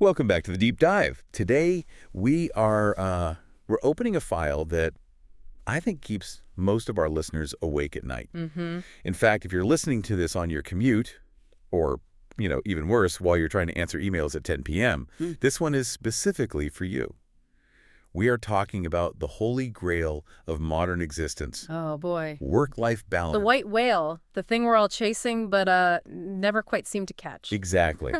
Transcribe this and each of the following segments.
Welcome back to the Deep Dive. Today we're opening a file that I think keeps most of our listeners awake at night. In fact, if you're listening to this on your commute, or even worse, while you're trying to answer emails at 10 p.m., this one is specifically for you. We are talking about the holy grail of modern existence. Oh, boy. Work-life balance. The white whale, the thing we're all chasing but never quite seem to catch. Exactly.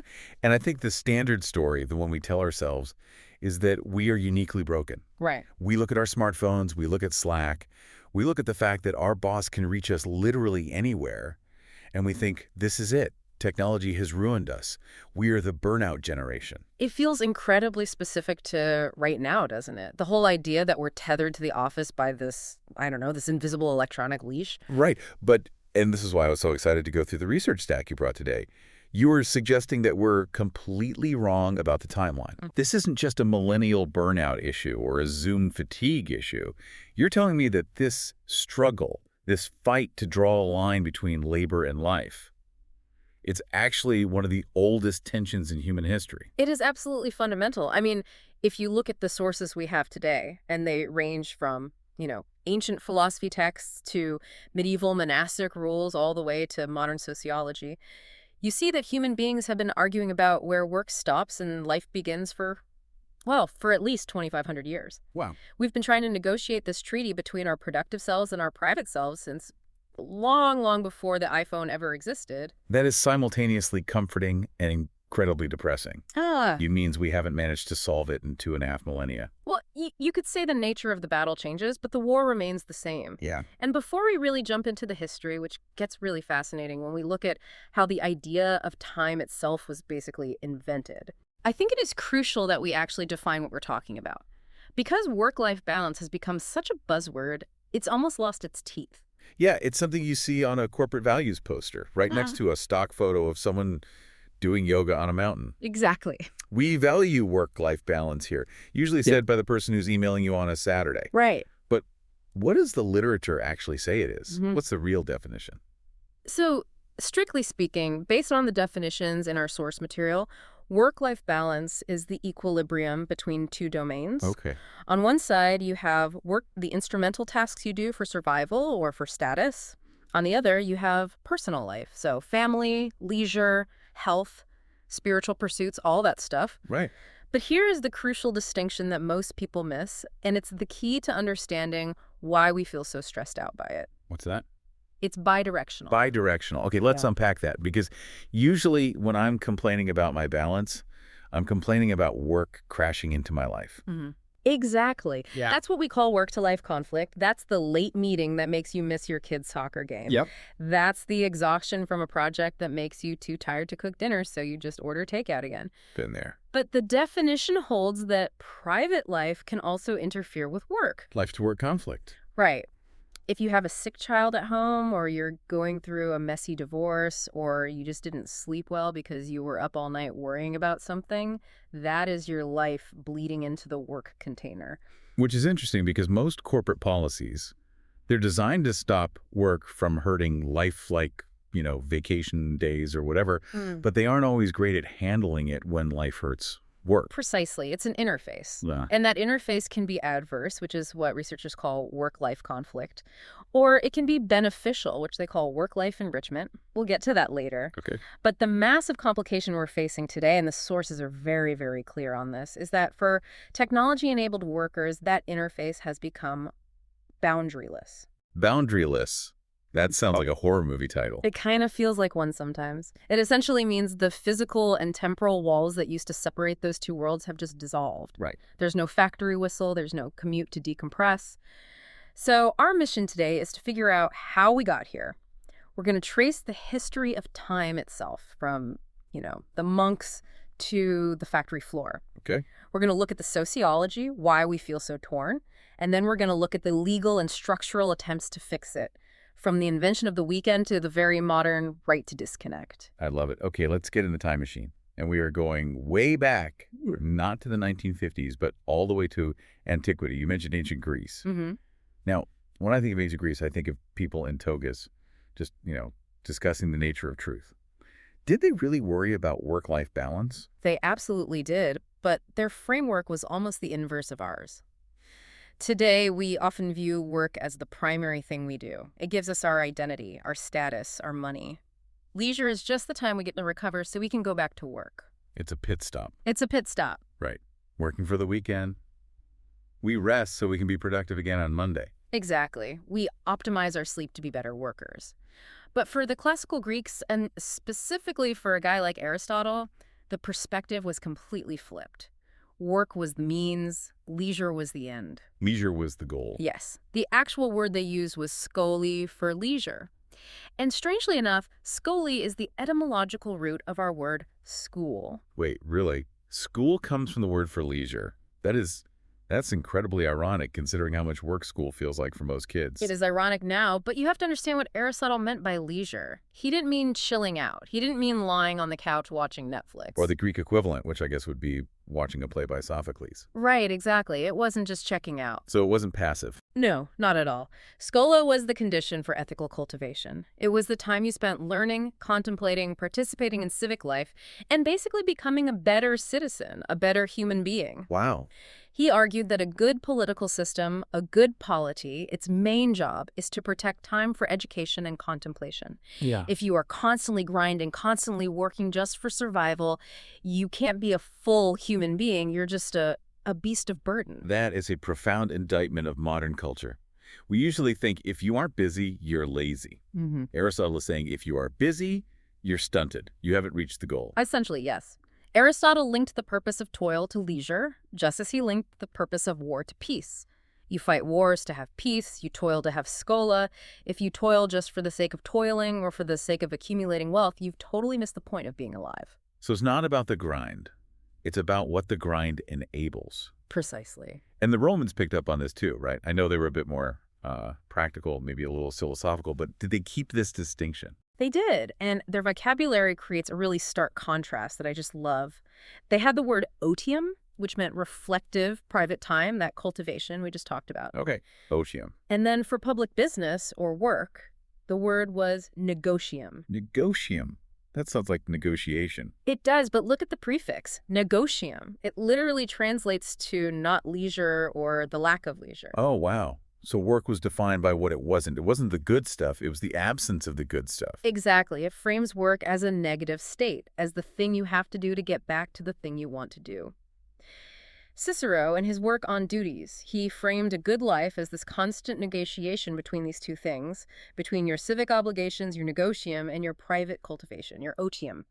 And I think the standard story, the one we tell ourselves, is that we are uniquely broken. Right. We look at our smartphones, we look at Slack, we look at the fact that our boss can reach us literally anywhere, and we think, this is it. Technology has ruined us. We are the burnout generation. It feels incredibly specific to right now, doesn't it? The whole idea that we're tethered to the office by this, this invisible electronic leash. Right. And this is why I was so excited to go through the research stack you brought today. You were suggesting that we're completely wrong about the timeline. This isn't just a millennial burnout issue or a Zoom fatigue issue. You're telling me that this struggle, this fight to draw a line between labor and life, it's actually one of the oldest tensions in human history. It is absolutely fundamental. I mean, if you look at the sources we have today, and they range from, ancient philosophy texts to medieval monastic rules all the way to modern sociology, you see that human beings have been arguing about where work stops and life begins for at least 2,500 years. Wow. We've been trying to negotiate this treaty between our productive selves and our private selves since long, long before the iPhone ever existed. That is simultaneously comforting and incredibly depressing. It means we haven't managed to solve it in 2.5 millennia. Well, you could say the nature of the battle changes, but the war remains the same. Yeah. And before we really jump into the history, which gets really fascinating when we look at how the idea of time itself was basically invented, I think it is crucial that we actually define what we're talking about. Because work-life balance has become such a buzzword, it's almost lost its teeth. Yeah, it's something you see on a corporate values poster, right next to a stock photo of someone doing yoga on a mountain. Exactly. We value work-life balance here, usually said by the person who's emailing you on a Saturday. Right. But what does the literature actually say it is? What's the real definition? So, strictly speaking, based on the definitions in our source material, work-life balance is the equilibrium between two domains. Okay. On one side, you have the instrumental tasks you do for survival or for status. On the other, you have personal life, so family, leisure, health, spiritual pursuits, all that stuff. Right. But here is the crucial distinction that most people miss, and it's the key to understanding why we feel so stressed out by it. What's that? It's bidirectional. Bidirectional. Okay, let's unpack that, because usually when I'm complaining about my balance, I'm complaining about work crashing into my life. Exactly. Yeah. That's what we call work-to-life conflict. That's the late meeting that makes you miss your kid's soccer game. Yep. That's the exhaustion from a project that makes you too tired to cook dinner, so you just order takeout again. Been there. But the definition holds that private life can also interfere with work. Life-to-work conflict. Right. If you have a sick child at home, or you're going through a messy divorce, or you just didn't sleep well because you were up all night worrying about something, that is your life bleeding into the work container. Which is interesting, because most corporate policies, they're designed to stop work from hurting life, like, vacation days or whatever, but they aren't always great at handling it when life hurts work. Precisely. It's an interface. Yeah. And that interface can be adverse, which is what researchers call work-life conflict, or it can be beneficial, which they call work-life enrichment. We'll get to that later. Okay. But the massive complication we're facing today, and the sources are very, very clear on this, is that for technology-enabled workers, that interface has become boundaryless. Boundaryless. That sounds like a horror movie title. It kind of feels like one sometimes. It essentially means the physical and temporal walls that used to separate those two worlds have just dissolved. Right. There's no factory whistle. There's no commute to decompress. So our mission today is to figure out how we got here. We're going to trace the history of time itself from, the monks to the factory floor. Okay. We're going to look at the sociology, why we feel so torn, and then we're going to look at the legal and structural attempts to fix it, from the invention of the weekend to the very modern right to disconnect. I love it. Okay, let's get in the time machine. And we are going way back, not to the 1950s, but all the way to antiquity. You mentioned ancient Greece. Now, when I think of ancient Greece, I think of people in togas, just, discussing the nature of truth. Did they really worry about work-life balance? They absolutely did, but their framework was almost the inverse of ours. Today, we often view work as the primary thing we do. It gives us our identity, our status, our money. Leisure is just the time we get to recover so we can go back to work. It's a pit stop. It's a pit stop. Right. Working for the weekend. We rest so we can be productive again on Monday. Exactly. We optimize our sleep to be better workers. But for the classical Greeks, and specifically for a guy like Aristotle, the perspective was completely flipped. Work was the means, leisure was the end. Leisure was the goal. Yes. The actual word they used was skoli for leisure. And strangely enough, skoli is the etymological root of our word school. Wait, really? School comes from the word for leisure. That's incredibly ironic considering how much work school feels like for most kids. It is ironic now, but you have to understand what Aristotle meant by leisure. He didn't mean chilling out. He didn't mean lying on the couch watching Netflix. Or the Greek equivalent, which I guess would be watching a play by Sophocles. Right, exactly. It wasn't just checking out. So it wasn't passive. No, not at all. Schola was the condition for ethical cultivation. It was the time you spent learning, contemplating, participating in civic life, and basically becoming a better citizen, a better human being. Wow. He argued that a good political system, a good polity, its main job is to protect time for education and contemplation. Yeah. If you are constantly grinding, constantly working just for survival, you can't be a full human being. You're just a beast of burden. That is a profound indictment of modern culture. We usually think if you aren't busy, you're lazy. Aristotle is saying if you are busy, you're stunted. You haven't reached the goal. Essentially, yes. Aristotle linked the purpose of toil to leisure, just as he linked the purpose of war to peace. You fight wars to have peace, you toil to have schola. If you toil just for the sake of toiling or for the sake of accumulating wealth, you've totally missed the point of being alive. So it's not about the grind. It's about what the grind enables. Precisely. And the Romans picked up on this too, right? I know they were a bit more practical, maybe a little philosophical, but did they keep this distinction? They did, and their vocabulary creates a really stark contrast that I just love. They had the word otium, which meant reflective private time, that cultivation we just talked about. Okay, otium. And then for public business or work, the word was negotium. Negotium. That sounds like negotiation. It does, but look at the prefix, negotium. It literally translates to not leisure or the lack of leisure. Oh, wow. So work was defined by what it wasn't. It wasn't the good stuff. It was the absence of the good stuff. Exactly. It frames work as a negative state, as the thing you have to do to get back to the thing you want to do. Cicero, in his work on duties, he framed a good life as this constant negotiation between these two things, between your civic obligations, your negotium, and your private cultivation, your otium.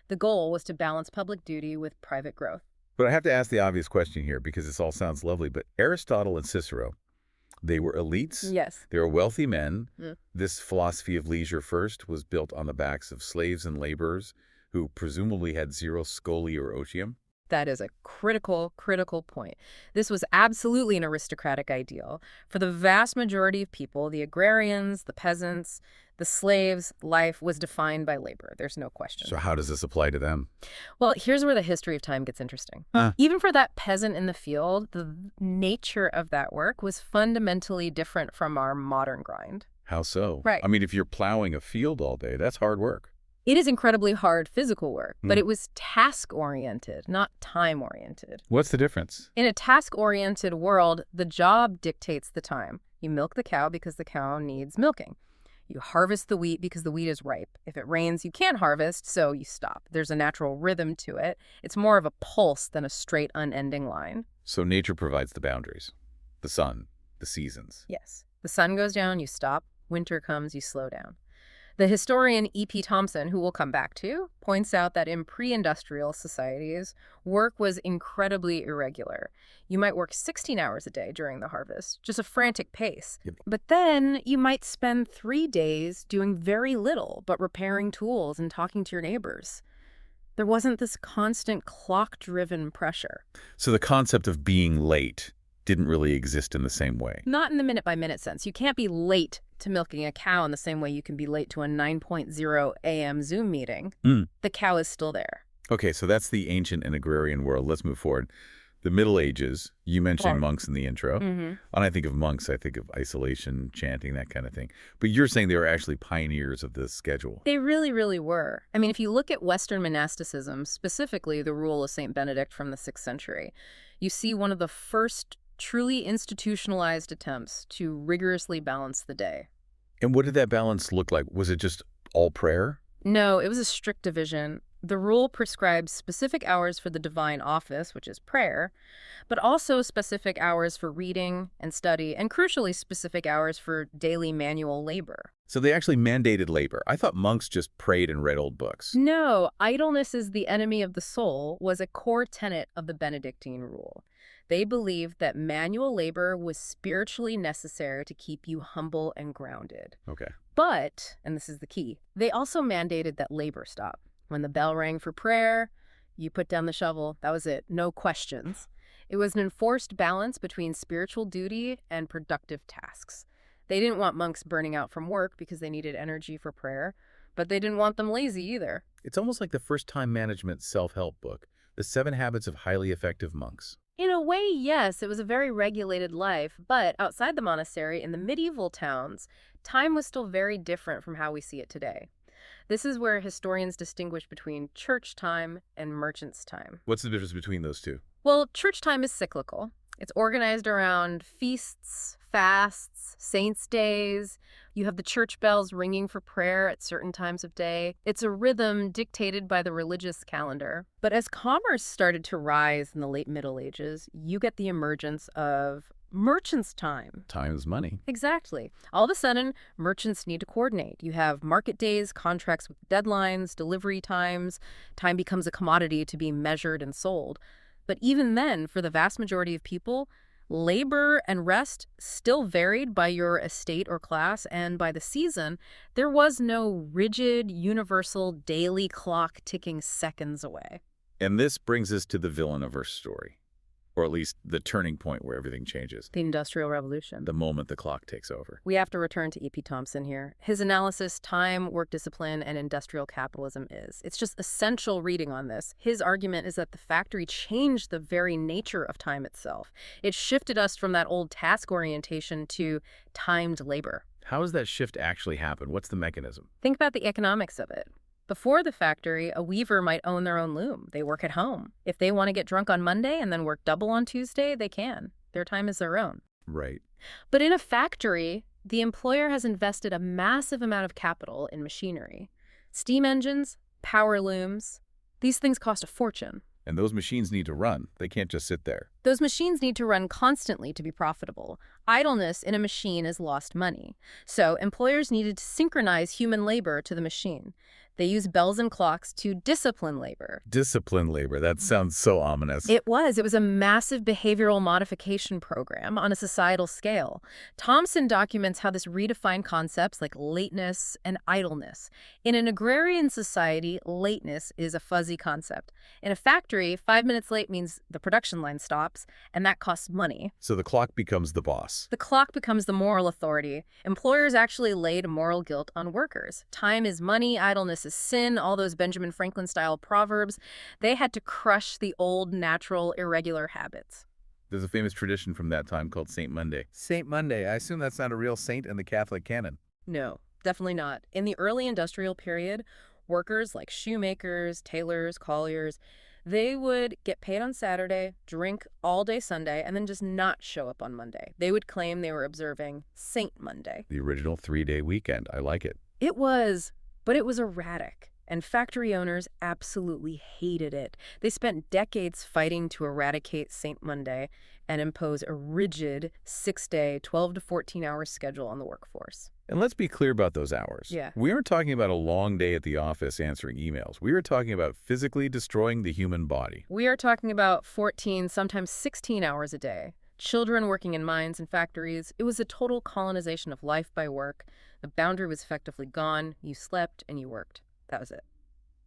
The goal was to balance public duty with private growth. But I have to ask the obvious question here because this all sounds lovely, but Aristotle and Cicero, they were elites. Yes. They were wealthy men. This philosophy of leisure first was built on the backs of slaves and laborers who presumably had zero scoli or otium. That is a critical point. This was absolutely an aristocratic ideal. For the vast majority of people, the agrarians, the peasants, the slaves, life was defined by labor. There's no question. So how does this apply to them? Well, here's where the history of time gets interesting. Even for that peasant in the field, the nature of that work was fundamentally different from our modern grind. How so? Right. I mean, if you're plowing a field all day, that's hard work. It is incredibly hard physical work, but it was task-oriented, not time-oriented. What's the difference? In a task-oriented world, the job dictates the time. You milk the cow because the cow needs milking. You harvest the wheat because the wheat is ripe. If it rains, you can't harvest, so you stop. There's a natural rhythm to it. It's more of a pulse than a straight, unending line. So nature provides the boundaries. The sun, the seasons. Yes. The sun goes down, you stop. Winter comes, you slow down. The historian E.P. Thompson, who we'll come back to, points out that in pre-industrial societies, work was incredibly irregular. You might work 16 hours a day during the harvest, just a frantic pace. Yep. But then you might spend 3 days doing very little, but repairing tools and talking to your neighbors. There wasn't this constant clock-driven pressure. So the concept of being late didn't really exist in the same way. Not in the minute-by-minute sense. You can't be late to milking a cow in the same way you can be late to a 9:00 a.m. Zoom meeting. The cow is still there. Okay, so that's the ancient and agrarian world. Let's move forward. The Middle Ages, you mentioned Right. monks in the intro. Mm-hmm. When I think of monks, I think of isolation, chanting, that kind of thing. But you're saying they were actually pioneers of this schedule. They really, really were. I mean, if you look at Western monasticism, specifically the rule of St. Benedict from the 6th century, you see one of the first truly institutionalized attempts to rigorously balance the day. And what did that balance look like? Was it just all prayer? No, it was a strict division. The rule prescribes specific hours for the divine office, which is prayer, but also specific hours for reading and study, and crucially specific hours for daily manual labor. So they actually mandated labor. I thought monks just prayed and read old books. No, idleness is the enemy of the soul was a core tenet of the Benedictine rule. They believed that manual labor was spiritually necessary to keep you humble and grounded. Okay. But, and this is the key, they also mandated that labor stop. When the bell rang for prayer, you put down the shovel. That was it. No questions. It was an enforced balance between spiritual duty and productive tasks. They didn't want monks burning out from work because they needed energy for prayer, but they didn't want them lazy either. It's almost like the first time management self-help book, The 7 Habits of Highly Effective Monks. In a way, yes, it was a very regulated life, but outside the monastery, in the medieval towns, time was still very different from how we see it today. This is where historians distinguish between church time and merchant's time. What's the difference between those two? Well, church time is cyclical. It's organized around feasts, fasts, saints' days. You have the church bells ringing for prayer at certain times of day. It's a rhythm dictated by the religious calendar. But as commerce started to rise in the late Middle Ages, you get the emergence of merchant's time. Time is money. Exactly. All of a sudden, merchants need to coordinate. You have market days, contracts with deadlines, delivery times. Time becomes a commodity to be measured and sold. But even then, for the vast majority of people, labor and rest still varied by your estate or class, and by the season, there was no rigid, universal, daily clock ticking seconds away. And this brings us to the villain of our story, or at least the turning point where everything changes, The Industrial Revolution. the moment the clock takes over. We have to return to E.P. Thompson here. His analysis, Time, Work Discipline, and Industrial Capitalism is. It's just essential reading on this. His argument is that the factory changed the very nature of time itself. It shifted us from that old task orientation to timed labor. How does that shift actually happen? What's the mechanism? Think about the economics of it. Before the factory, a weaver might own their own loom. They work at home. If they want to get drunk on Monday and then work double on Tuesday, they can. Their time is their own. Right. But in a factory, the employer has invested a massive amount of capital in machinery. Steam engines, power looms, these things cost a fortune. And those machines need to run. They can't just sit there. Those machines need to run constantly to be profitable. Idleness in a machine is lost money. So employers needed to synchronize human labor to the machine. They use bells and clocks to discipline labor. Discipline labor. That sounds so ominous. It was a massive behavioral modification program on a societal scale. Thompson documents how this redefined concepts like lateness and idleness. In an agrarian society, lateness is a fuzzy concept. In a factory, 5 minutes late means the production line stops, and that costs money. So the clock becomes the boss. The clock becomes the moral authority. Employers actually laid moral guilt on workers. Time is money, idleness is sin, all those Benjamin Franklin-style proverbs. They had to crush the old, natural, irregular habits. There's a famous tradition from that time called Saint Monday. Saint Monday. I assume that's not a real saint in the Catholic canon. No, definitely not. In the early industrial period, workers like shoemakers, tailors, colliers, they would get paid on Saturday, drink all day Sunday, and then just not show up on Monday. They would claim they were observing Saint Monday. The original 3-day weekend. I like it. It was, but it was erratic, and factory owners absolutely hated it. They spent decades fighting to eradicate Saint Monday and impose a rigid 6-day, 12 to 14-hour schedule on the workforce. And let's be clear about those hours. Yeah. We aren't talking about a long day at the office answering emails. We are talking about physically destroying the human body. We are talking about 14, sometimes 16 hours a day. Children working in mines and factories. It was a total colonization of life by work. The boundary was effectively gone. You slept and you worked. That was it.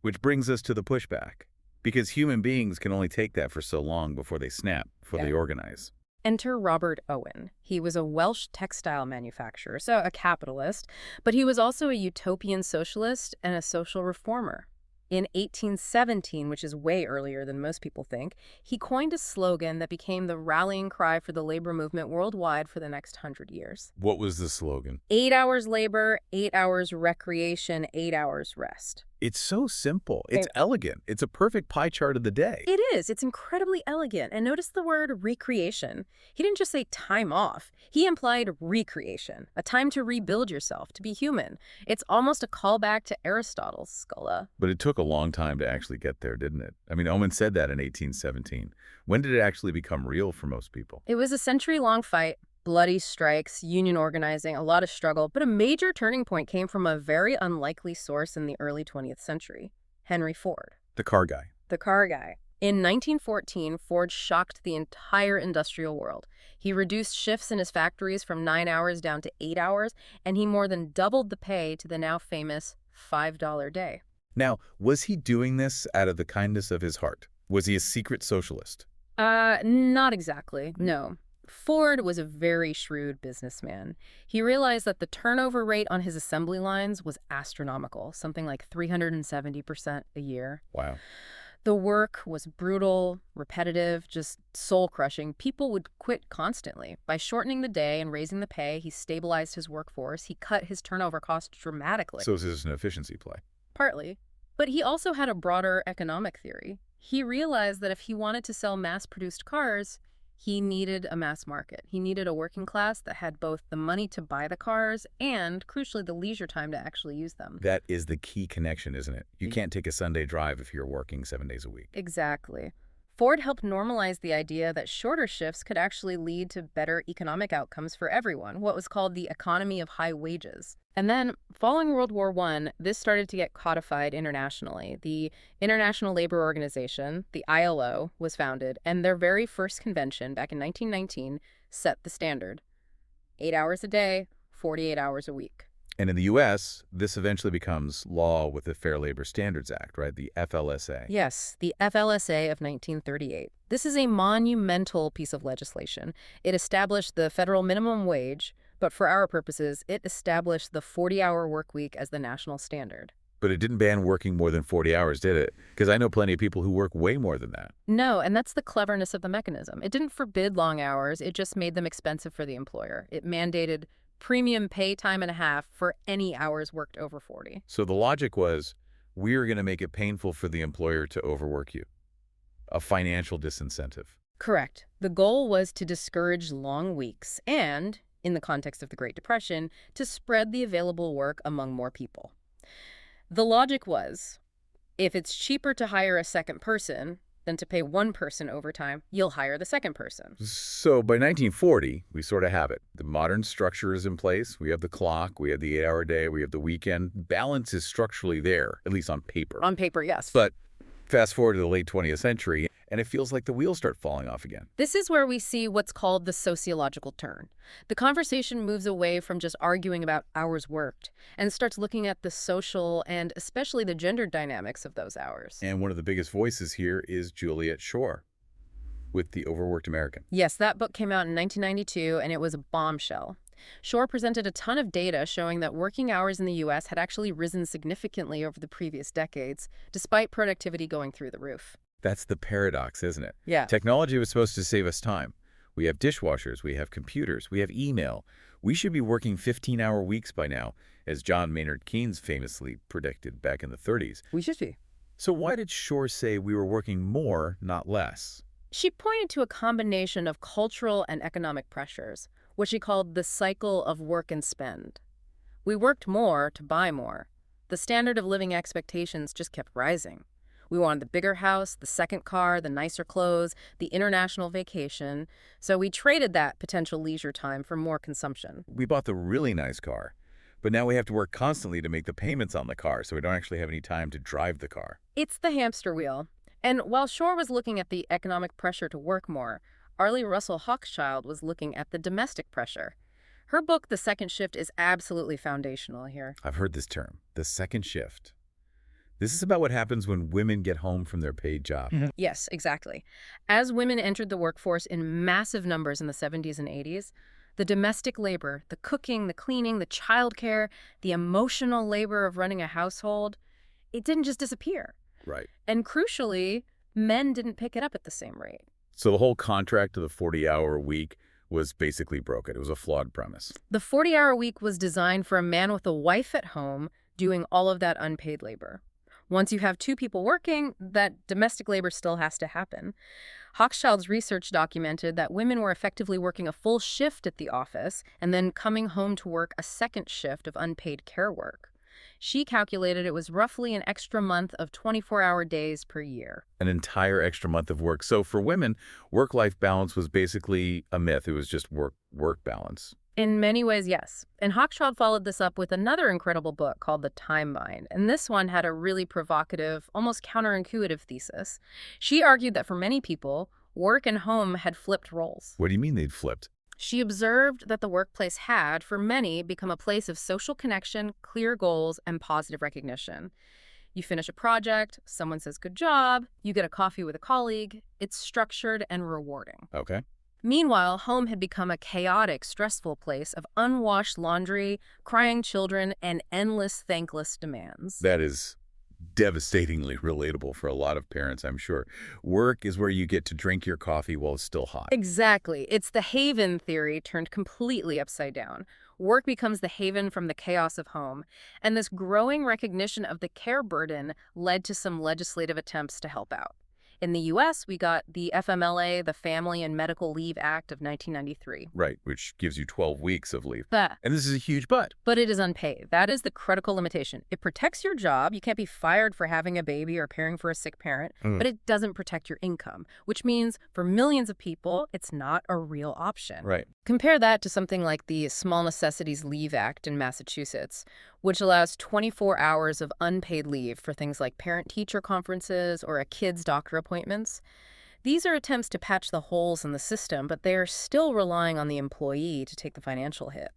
Which brings us to the pushback. Because human beings can only take that for so long before they snap, before they organize. Enter Robert Owen. He was a Welsh textile manufacturer, so a capitalist, but he was also a utopian socialist and a social reformer. In 1817, which is way earlier than most people think, he coined a slogan that became the rallying cry for the labor movement worldwide for the next 100 years. What was the slogan? 8 hours labor, 8 hours recreation, 8 hours rest. It's so simple. It's Right. elegant. It's a perfect pie chart of the day. It is. It's incredibly elegant. And notice the word recreation. He didn't just say time off. He implied recreation, a time to rebuild yourself, to be human. It's almost a callback to Aristotle's Scylla. But it took a long time to actually get there, didn't it? I mean, Owen said that in 1817. When did it actually become real for most people? It was a century-long fight, bloody strikes, union organizing, a lot of struggle, but a major turning point came from a very unlikely source in the early 20th century, Henry Ford. The car guy. The car guy. In 1914, Ford shocked the entire industrial world. He reduced shifts in his factories from 9 hours down to 8 hours, and he more than doubled the pay to the now famous $5 day. Now, was he doing this out of the kindness of his heart? Was he a secret socialist? Not exactly, no. Ford was a very shrewd businessman. He realized that the turnover rate on his assembly lines was astronomical, something like 370% a year. Wow. The work was brutal, repetitive, just soul-crushing. People would quit constantly. By shortening the day and raising the pay, he stabilized his workforce. He cut his turnover costs dramatically. So this is an efficiency play. Partly. But he also had a broader economic theory. He realized that if he wanted to sell mass-produced cars, he needed a mass market. He needed a working class that had both the money to buy the cars and, crucially, the leisure time to actually use them. That is the key connection, isn't it? You can't take a Sunday drive if you're working 7 days a week. Exactly. Ford helped normalize the idea that shorter shifts could actually lead to better economic outcomes for everyone, what was called the economy of high wages. And then, following World War I, this started to get codified internationally. The International Labor Organization, the ILO, was founded, and their very first convention, back in 1919, set the standard. 8 hours a day, 48 hours a week. And in the U.S., this eventually becomes law with the Fair Labor Standards Act, right? The FLSA. Yes, the FLSA of 1938. This is a monumental piece of legislation. It established the federal minimum wage, but for our purposes, it established the 40-hour work week as the national standard. But it didn't ban working more than 40 hours, did it? Because I know plenty of people who work way more than that. No, and that's the cleverness of the mechanism. It didn't forbid long hours, it just made them expensive for the employer. It mandated premium pay time and a half for any hours worked over 40. So the logic was, we're going to make it painful for the employer to overwork you. A financial disincentive. Correct. The goal was to discourage long weeks and, in the context of the Great Depression, to spread the available work among more people. The logic was, if it's cheaper to hire a second person than to pay one person overtime, you'll hire the second person. So by 1940, we sort of have it. The modern structure is in place. We have the clock, we have the 8-hour day, we have the weekend. Balance is structurally there, at least on paper. On paper, yes. But fast forward to the late 20th century, and it feels like the wheels start falling off again. This is where we see what's called the sociological turn. The conversation moves away from just arguing about hours worked and starts looking at the social and especially the gender dynamics of those hours. And one of the biggest voices here is Juliet Schor with The Overworked American. Yes, that book came out in 1992, and it was a bombshell. Schor presented a ton of data showing that working hours in the U.S. had actually risen significantly over the previous decades, despite productivity going through the roof. That's the paradox, isn't it? Yeah. Technology was supposed to save us time. We have dishwashers, we have computers, we have email. We should be working 15-hour weeks by now, as John Maynard Keynes famously predicted back in the 30s. We should be. So why did Schor say we were working more, not less? She pointed to a combination of cultural and economic pressures, what she called the cycle of work and spend. We worked more to buy more. The standard of living expectations just kept rising. We wanted the bigger house, the second car, the nicer clothes, the international vacation. So we traded that potential leisure time for more consumption. We bought the really nice car, but now we have to work constantly to make the payments on the car, so we don't actually have any time to drive the car. It's the hamster wheel. And while Schor was looking at the economic pressure to work more, Arlie Russell Hochschild was looking at the domestic pressure. Her book, The Second Shift, is absolutely foundational here. I've heard this term, the second shift. This is about what happens when women get home from their paid job. Yes, exactly. As women entered the workforce in massive numbers in the 70s and 80s, the domestic labor, the cooking, the cleaning, the childcare, the emotional labor of running a household, it didn't just disappear. Right. And crucially, men didn't pick it up at the same rate. So the whole contract of the 40-hour week was basically broken. It was a flawed premise. The 40-hour week was designed for a man with a wife at home doing all of that unpaid labor. Once you have two people working, that domestic labor still has to happen. Hochschild's research documented that women were effectively working a full shift at the office and then coming home to work a second shift of unpaid care work. She calculated it was roughly an extra month of 24-hour days per year. An entire extra month of work. So for women, work-life balance was basically a myth. It was just work balance. In many ways, yes. And Hochschild followed this up with another incredible book called The Time Bind. And this one had a really provocative, almost counterintuitive thesis. She argued that for many people, work and home had flipped roles. What do you mean they'd flipped? She observed that the workplace had, for many, become a place of social connection, clear goals, and positive recognition. You finish a project, someone says good job, you get a coffee with a colleague. It's structured and rewarding. Okay. Meanwhile, home had become a chaotic, stressful place of unwashed laundry, crying children, and endless thankless demands. That is devastatingly relatable for a lot of parents, I'm sure. Work is where you get to drink your coffee while it's still hot. Exactly. It's the haven theory turned completely upside down. Work becomes the haven from the chaos of home. And this growing recognition of the care burden led to some legislative attempts to help out. In the U.S., we got the FMLA, the Family and Medical Leave Act of 1993. Right, which gives you 12 weeks of leave. But And this is a huge but. it is unpaid. That is the critical limitation. It protects your job. You can't be fired for having a baby or caring for a sick parent, but it doesn't protect your income, which means for millions of people, it's not a real option. Right. Compare that to something like the Small Necessities Leave Act in Massachusetts, which allows 24 hours of unpaid leave for things like parent-teacher conferences or a kid's doctor appointments. These are attempts to patch the holes in the system, but they are still relying on the employee to take the financial hit.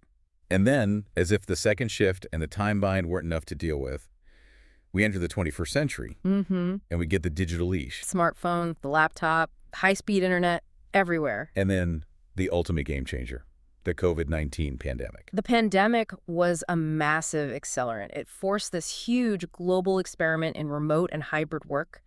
And then, as if the second shift and the time bind weren't enough to deal with, we enter the 21st century, and we get the digital leash. Smartphone, the laptop, high-speed internet, everywhere. And then the ultimate game changer, the COVID-19 pandemic. The pandemic was a massive accelerant. It forced this huge global experiment in remote and hybrid work.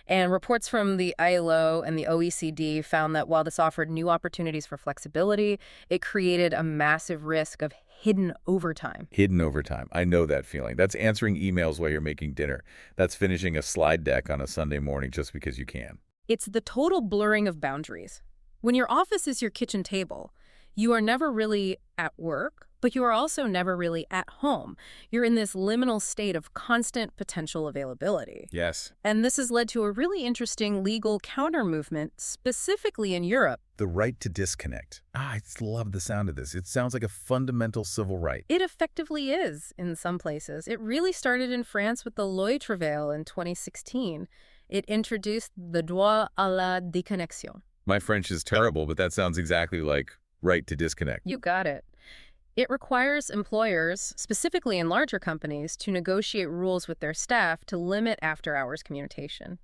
And reports from the ILO and the OECD found that while this offered new opportunities for flexibility, it created a massive risk of hidden overtime. Hidden overtime. I know that feeling. That's answering emails while you're making dinner. That's finishing a slide deck on a Sunday morning just because you can. It's the total blurring of boundaries. When your office is your kitchen table, you are never really at work, but you are also never really at home. You're in this liminal state of constant potential availability. Yes. And this has led to a really interesting legal counter-movement, specifically in Europe. The right to disconnect. I just love the sound of this. It sounds like a fundamental civil right. It effectively is in some places. It really started in France with the Loi Travail in 2016. It introduced the droit à la déconnexion. My French is terrible, but that sounds exactly like right to disconnect. You got it. It requires employers, specifically in larger companies, to negotiate rules with their staff to limit after-hours communication.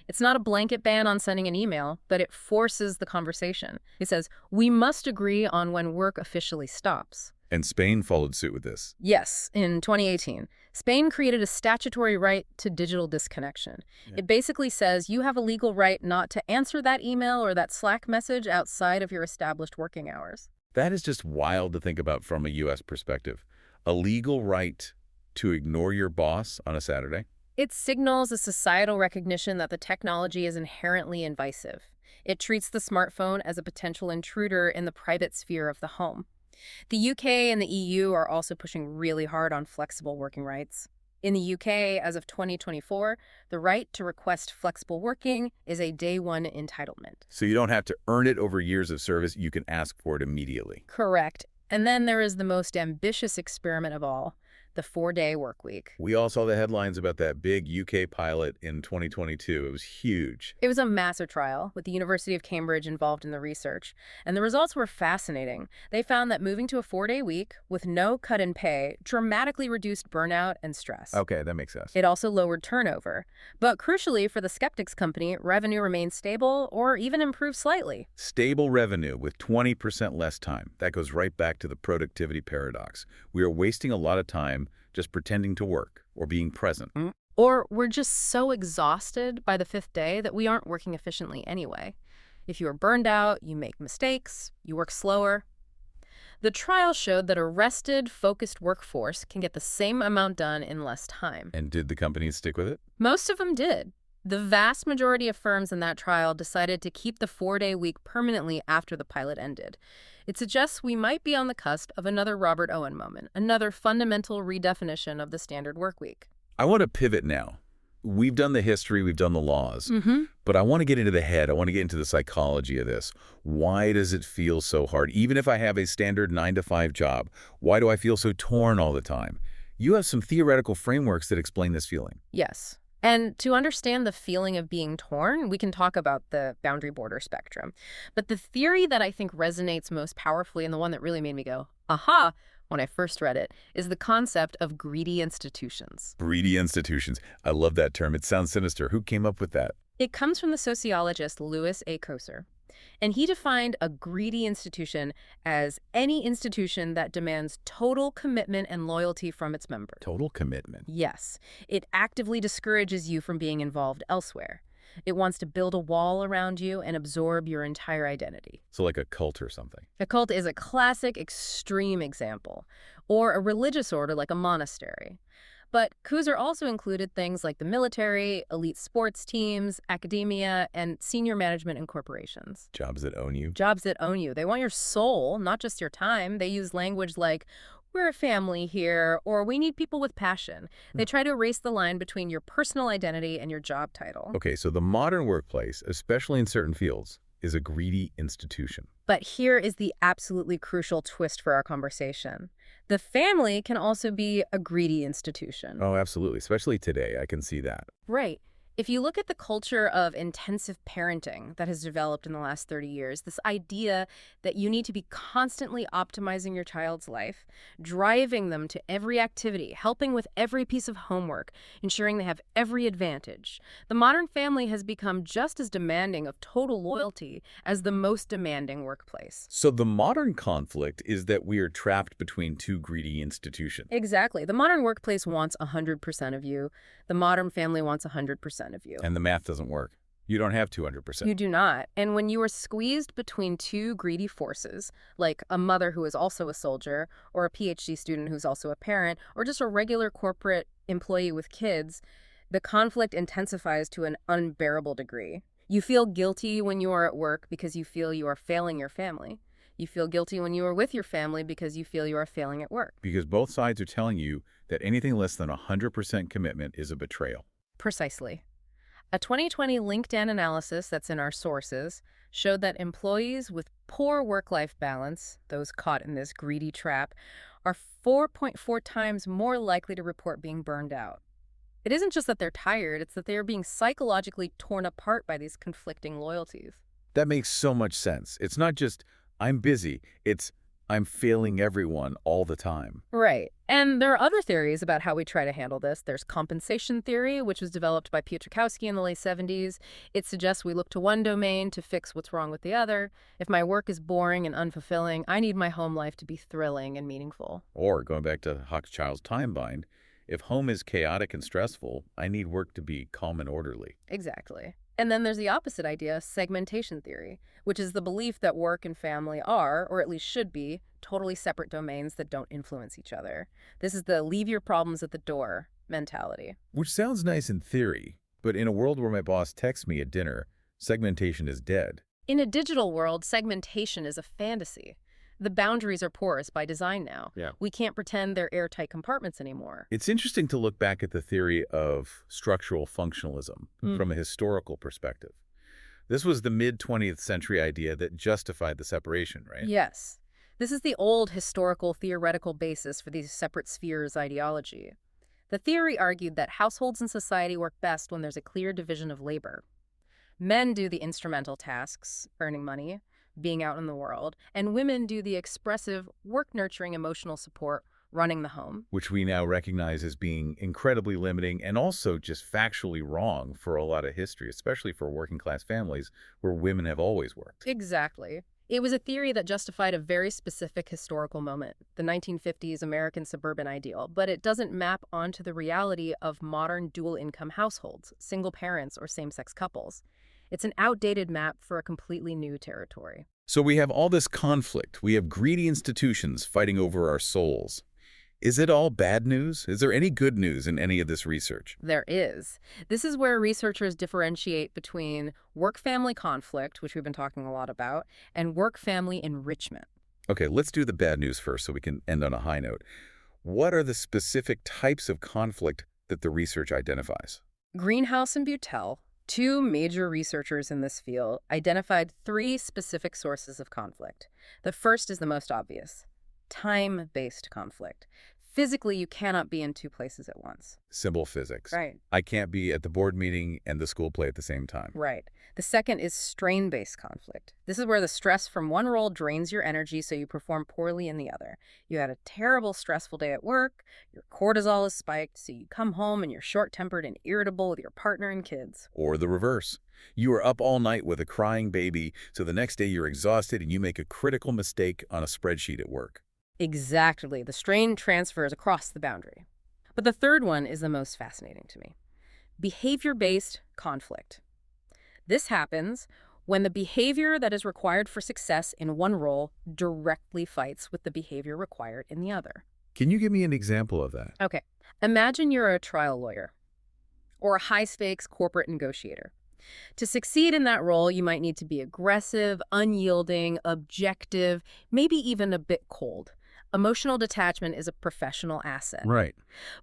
It's not a blanket ban on sending an email, but it forces the conversation. It says, we must agree on when work officially stops. And Spain followed suit with this. Yes, in 2018, Spain created a statutory right to digital disconnection. It basically says you have a legal right not to answer that email or that Slack message outside of your established working hours. That is just wild to think about from a U.S. perspective. A legal right to ignore your boss on a Saturday? It signals a societal recognition that the technology is inherently invasive. It treats the smartphone as a potential intruder in the private sphere of the home. The UK and the EU are also pushing really hard on flexible working rights. In the UK, as of 2024, the right to request flexible working is a day one entitlement. So you don't have to earn it over years of service. You can ask for it immediately. Correct. And then there is the most ambitious experiment of all, the 4-day workweek. We all saw the headlines about that big UK pilot in 2022. It was huge. It was a massive trial with the University of Cambridge involved in the research, and the results were fascinating. They found that moving to a 4-day week with no cut in pay dramatically reduced burnout and stress. Okay, that makes sense. It also lowered turnover. But crucially for the skeptics company, revenue remained stable or even improved slightly. Stable revenue with 20% less time. That goes right back to the productivity paradox. We are wasting a lot of time just pretending to work or being present. Or we're just so exhausted by the fifth day that we aren't working efficiently anyway. If you are burned out, you make mistakes, you work slower. The trial showed that a rested, focused workforce can get the same amount done in less time. And did the companies stick with it? Most of them did. The vast majority of firms in that trial decided to keep the 4-day week permanently after the pilot ended. It suggests we might be on the cusp of another Robert Owen moment, another fundamental redefinition of the standard work week. I want to pivot now. We've done the history, we've done the laws, but I want to get into the head. I want to get into the psychology of this. Why does it feel so hard? Even if I have a standard 9-to-5 job, why do I feel so torn all the time? You have some theoretical frameworks that explain this feeling. Yes. And to understand the feeling of being torn, we can talk about the boundary border spectrum. But the theory that I think resonates most powerfully, and the one that really made me go, aha, when I first read it, is the concept of greedy institutions. Greedy institutions. I love that term. It sounds sinister. Who came up with that? It comes from the sociologist Louis A. Kosar, and he defined a greedy institution as any institution that demands total commitment and loyalty from its members. Total commitment. Yes, it actively discourages you from being involved elsewhere. It wants to build a wall around you and absorb your entire identity. So like a cult or something. A cult is a classic extreme example, or a religious order like a monastery. But Kuzar also included things like the military, elite sports teams, academia, and senior management in corporations. Jobs that own you. Jobs that own you. They want your soul, not just your time. They use language like, we're a family here, or we need people with passion. They try to erase the line between your personal identity and your job title. Okay, so the modern workplace, especially in certain fields, is a greedy institution. But here is the absolutely crucial twist for our conversation. The family can also be a greedy institution. Oh, absolutely. Especially today, I can see that. Right. If you look at the culture of intensive parenting that has developed in the last 30 years, this idea that you need to be constantly optimizing your child's life, driving them to every activity, helping with every piece of homework, ensuring they have every advantage. The modern family has become just as demanding of total loyalty as the most demanding workplace. So the modern conflict is that we are trapped between two greedy institutions. Exactly. The modern workplace wants 100% of you. The modern family wants 100% of you. And the math doesn't work. You don't have 200%. You do not. And when you are squeezed between two greedy forces, like a mother who is also a soldier, or a PhD student who's also a parent, or just a regular corporate employee with kids, the conflict intensifies to an unbearable degree. You feel guilty when you are at work because you feel you are failing your family. You feel guilty when you are with your family because you feel you are failing at work. Because both sides are telling you that anything less than 100% commitment is a betrayal. Precisely. A 2020 LinkedIn analysis that's in our sources showed that employees with poor work-life balance, those caught in this greedy trap, are 4.4 times more likely to report being burned out. It isn't just that they're tired, it's that they are being psychologically torn apart by these conflicting loyalties. That makes so much sense. It's not just, I'm busy. It's, I'm failing everyone all the time. Right. And there are other theories about how we try to handle this. There's compensation theory, which was developed by Piotrkowski in the late 70s. It suggests we look to one domain to fix what's wrong with the other. If my work is boring and unfulfilling, I need my home life to be thrilling and meaningful. Or, going back to Hochschild's time bind, if home is chaotic and stressful, I need work to be calm and orderly. Exactly. And then there's the opposite idea, segmentation theory, which is the belief that work and family are, or at least should be, totally separate domains that don't influence each other. This is the leave your problems at the door mentality. Which sounds nice in theory, but in a world where my boss texts me at dinner, segmentation is dead. In a digital world, segmentation is a fantasy. The boundaries are porous by design now. Yeah. We can't pretend they're airtight compartments anymore. It's interesting to look back at the theory of structural functionalism from a historical perspective. This was the mid-20th century idea that justified the separation, right? Yes. This is the old historical theoretical basis for these separate spheres ideology. The theory argued that households and society work best when there's a clear division of labor. Men do the instrumental tasks, earning money, being out in the world, and women do the expressive, work-nurturing emotional support, running the home. Which we now recognize as being incredibly limiting and also just factually wrong for a lot of history, especially for working-class families where women have always worked. Exactly. It was a theory that justified a very specific historical moment, the 1950s American suburban ideal, but it doesn't map onto the reality of modern dual-income households, single parents, or same-sex couples. It's an outdated map for a completely new territory. So we have all this conflict. We have greedy institutions fighting over our souls. Is it all bad news? Is there any good news in any of this research? There is. This is where researchers differentiate between work-family conflict, which we've been talking a lot about, and work-family enrichment. Okay, let's do the bad news first so we can end on a high note. What are the specific types of conflict that the research identifies? Greenhouse and Butel, two major researchers in this field, identified three specific sources of conflict. The first is the most obvious: time-based conflict. Physically, you cannot be in two places at once. Simple physics. Right. I can't be at the board meeting and the school play at the same time. Right. The second is strain-based conflict. This is where the stress from one role drains your energy so you perform poorly in the other. You had a terrible, stressful day at work, your cortisol is spiked, so you come home and you're short-tempered and irritable with your partner and kids. Or the reverse. You are up all night with a crying baby, so the next day you're exhausted and you make a critical mistake on a spreadsheet at work. Exactly. The strain transfers across the boundary. But the third one is the most fascinating to me: behavior-based conflict. This happens when the behavior that is required for success in one role directly fights with the behavior required in the other. Can you give me an example of that? Okay. Imagine you're a trial lawyer or a high-stakes corporate negotiator. To succeed in that role, you might need to be aggressive, unyielding, objective, maybe even a bit cold. Emotional detachment is a professional asset. Right.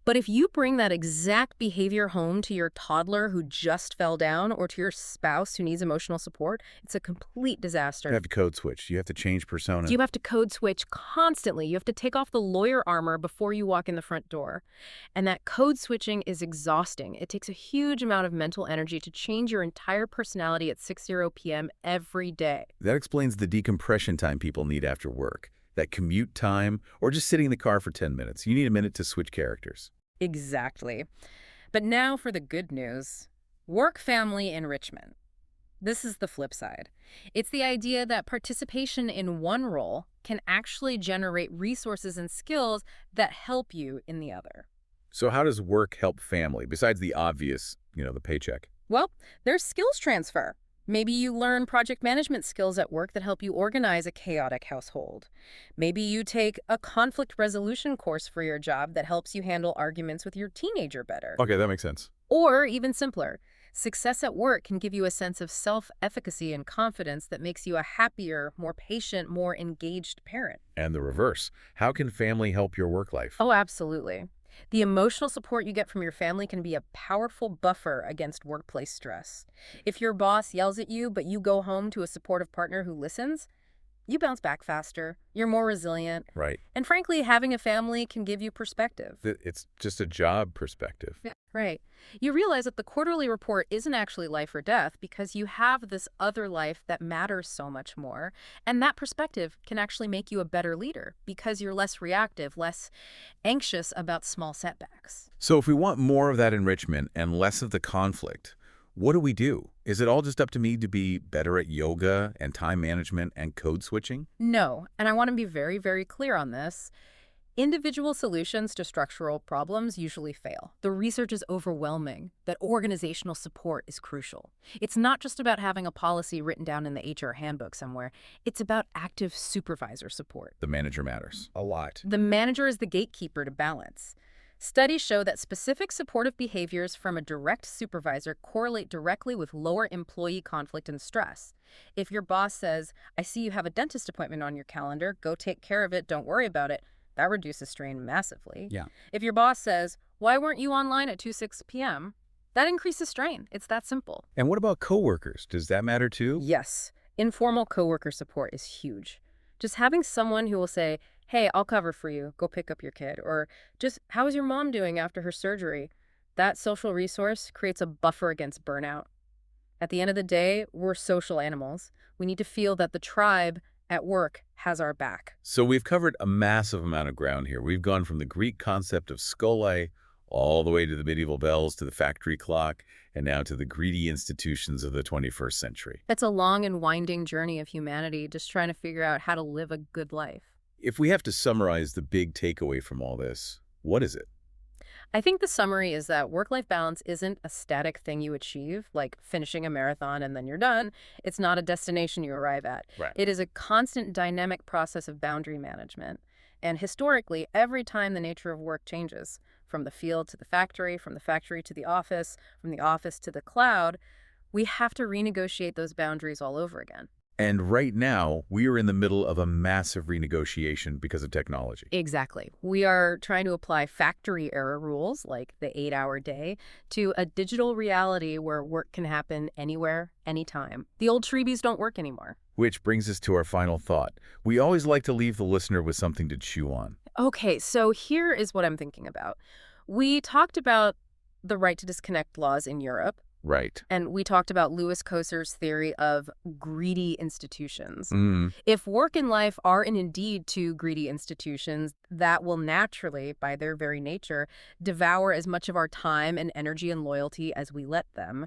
But if you bring that exact behavior home to your toddler who just fell down or to your spouse who needs emotional support, it's a complete disaster. You have to code switch. You have to change persona. You have to code switch constantly. You have to take off the lawyer armor before you walk in the front door. And that code switching is exhausting. It takes a huge amount of mental energy to change your entire personality at 6:00 p.m. every day. That explains the decompression time people need after work. That commute time, or just sitting in the car for 10 minutes. You need a minute to switch characters. Exactly. But now for the good news: work-family enrichment. This is the flip side. It's the idea that participation in one role can actually generate resources and skills that help you in the other. So how does work help family, besides the obvious, the paycheck? Well, there's skills transfer. Maybe you learn project management skills at work that help you organize a chaotic household. Maybe you take a conflict resolution course for your job that helps you handle arguments with your teenager better. Okay, that makes sense. Or even simpler, success at work can give you a sense of self-efficacy and confidence that makes you a happier, more patient, more engaged parent. And the reverse. How can family help your work life? Oh, absolutely. The emotional support you get from your family can be a powerful buffer against workplace stress. If your boss yells at you, but you go home to a supportive partner who listens, you bounce back faster, you're more resilient. Right. And frankly, having a family can give you perspective. It's just a job perspective. Yeah, right. You realize that the quarterly report isn't actually life or death because you have this other life that matters so much more. And that perspective can actually make you a better leader because you're less reactive, less anxious about small setbacks. So if we want more of that enrichment and less of the conflict, what do? Is it all just up to me to be better at yoga and time management and code switching? No, and I want to be very, very clear on this. Individual solutions to structural problems usually fail. The research is overwhelming that organizational support is crucial. It's not just about having a policy written down in the HR handbook somewhere. It's about active supervisor support. The manager matters a lot. The manager is the gatekeeper to balance. Studies show that specific supportive behaviors from a direct supervisor correlate directly with lower employee conflict and stress. If your boss says, "I see you have a dentist appointment on your calendar, go take care of it, don't worry about it," that reduces strain massively. Yeah. If your boss says, "Why weren't you online at 2:06 p.m.?" that increases strain. It's that simple. And what about coworkers? Does that matter too? Yes, informal coworker support is huge. Just having someone who will say, "Hey, I'll cover for you, go pick up your kid," or just, "How is your mom doing after her surgery?" That social resource creates a buffer against burnout. At the end of the day, we're social animals. We need to feel that the tribe at work has our back. So we've covered a massive amount of ground here. We've gone from the Greek concept of skole all the way to the medieval bells, to the factory clock, and now to the greedy institutions of the 21st century. It's a long and winding journey of humanity, just trying to figure out how to live a good life. If we have to summarize the big takeaway from all this, what is it? I think the summary is that work-life balance isn't a static thing you achieve, like finishing a marathon and then you're done. It's not a destination you arrive at. Right. It is a constant dynamic process of boundary management. And historically, every time the nature of work changes, from the field to the factory, from the factory to the office, from the office to the cloud, we have to renegotiate those boundaries all over again. And right now, we are in the middle of a massive renegotiation because of technology. Exactly. We are trying to apply factory era rules, like the 8-hour day, to a digital reality where work can happen anywhere, anytime. The old freebies don't work anymore. Which brings us to our final thought. We always like to leave the listener with something to chew on. Okay, so here is what I'm thinking about. We talked about the right to disconnect laws in Europe. Right. And we talked about Lewis Coser's theory of greedy institutions. Mm. If work and life are indeed two greedy institutions, that will naturally, by their very nature, devour as much of our time and energy and loyalty as we let them.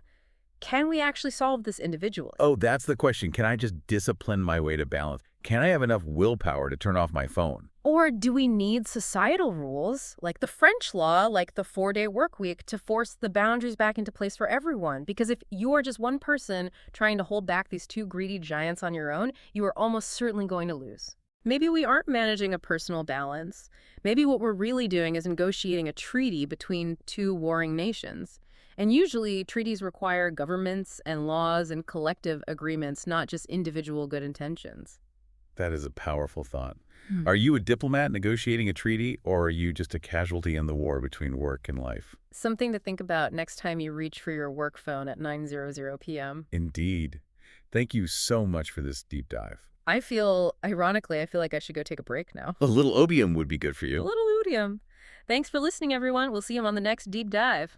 Can we actually solve this individually? Oh, that's the question. Can I just discipline my way to balance? Can I have enough willpower to turn off my phone? Or do we need societal rules, like the French law, like the 4-day work week, to force the boundaries back into place for everyone? Because if you are just one person trying to hold back these two greedy giants on your own, you are almost certainly going to lose. Maybe we aren't managing a personal balance. Maybe what we're really doing is negotiating a treaty between two warring nations. And usually, treaties require governments and laws and collective agreements, not just individual good intentions. That is a powerful thought. Are you a diplomat negotiating a treaty, or are you just a casualty in the war between work and life? Something to think about next time you reach for your work phone at 9:00 p.m. Indeed. Thank you so much for this deep dive. Ironically, I feel like I should go take a break now. A little opium would be good for A you. little odium. Thanks for listening, everyone. We'll see you on the next deep dive.